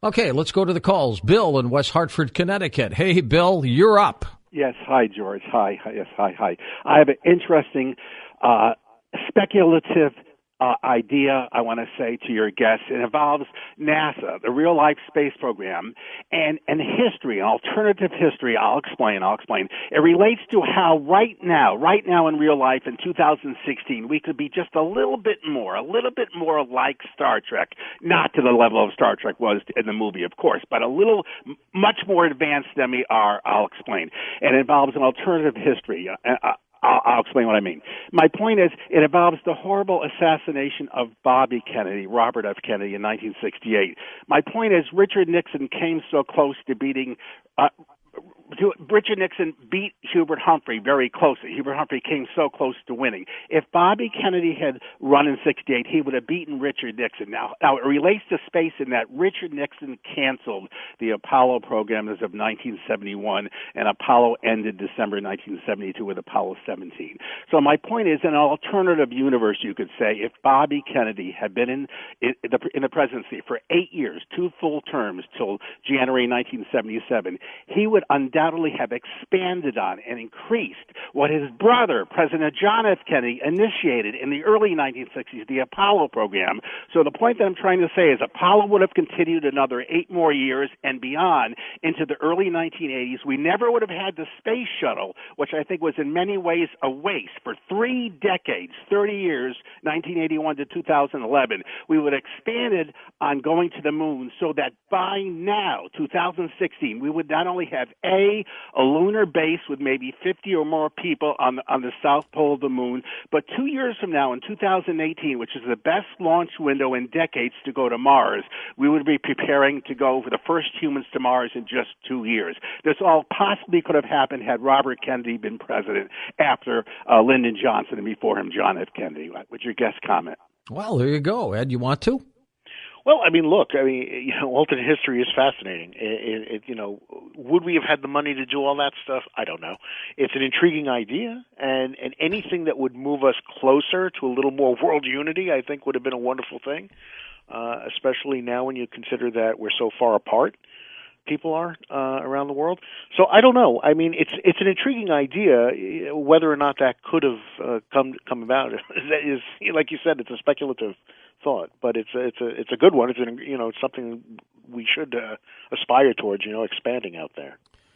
Okay, let's go to the calls. Bill in West Hartford, Connecticut. Hey, Bill, you're up. Yes, hi, George. Hi. I have an interesting speculative idea I want to say to your guests. It involves NASA, the real life space program, and history, alternative history. I'll explain. It relates to how right now in real life in 2016, we could be just a little bit more like Star Trek, not to the level of Star Trek was in the movie, of course, but much more advanced than we are. I'll explain. And it involves an alternative history. I'll explain what I mean. My point is, it involves the horrible assassination of Bobby Kennedy, Robert F. Kennedy, in 1968. My point is, Richard Nixon came so close to beating Richard Nixon beat Hubert Humphrey very closely. Hubert Humphrey came so close to winning. If Bobby Kennedy had run in 68, he would have beaten Richard Nixon. Now it relates to space in that Richard Nixon canceled the Apollo program as of 1971, and Apollo ended December 1972 with Apollo 17. So my point is, in an alternative universe, you could say, if Bobby Kennedy had been in the presidency for 8 years, 2 full terms till January 1977, he would undoubtedly have expanded on and increased what his brother, President John F. Kennedy, initiated in the early 1960s, the Apollo program. So the point that I'm trying to say is Apollo would have continued another 8 more years and beyond into the early 1980s. We never would have had the space shuttle, which I think was in many ways a waste. For 3 decades, 30 years, 1981 to 2011, we would have expanded on going to the moon so that by now, 2016, we would not only have a lunar base with maybe 50 or more people on the south pole of the moon, but 2 years from now, in 2018, which is the best launch window in decades to go to Mars, we would be preparing to go for the first humans to Mars in just 2 years. This all possibly could have happened had Robert Kennedy been president after Lyndon Johnson and before him John F. Kennedy. Would your guest comment? Well, there you go. Ed, you want to? Well, look, alternate history is fascinating. Would we have had the money to do all that stuff? I don't know. It's an intriguing idea, and anything that would move us closer to a little more world unity, I think, would have been a wonderful thing, especially now when you consider that we're so far apart. People are around the world. So I don't know. It's an intriguing idea. Whether or not that could have come about is, like you said, it's a speculative thought, but it's a good one. It's something we should aspire towards. Expanding out there.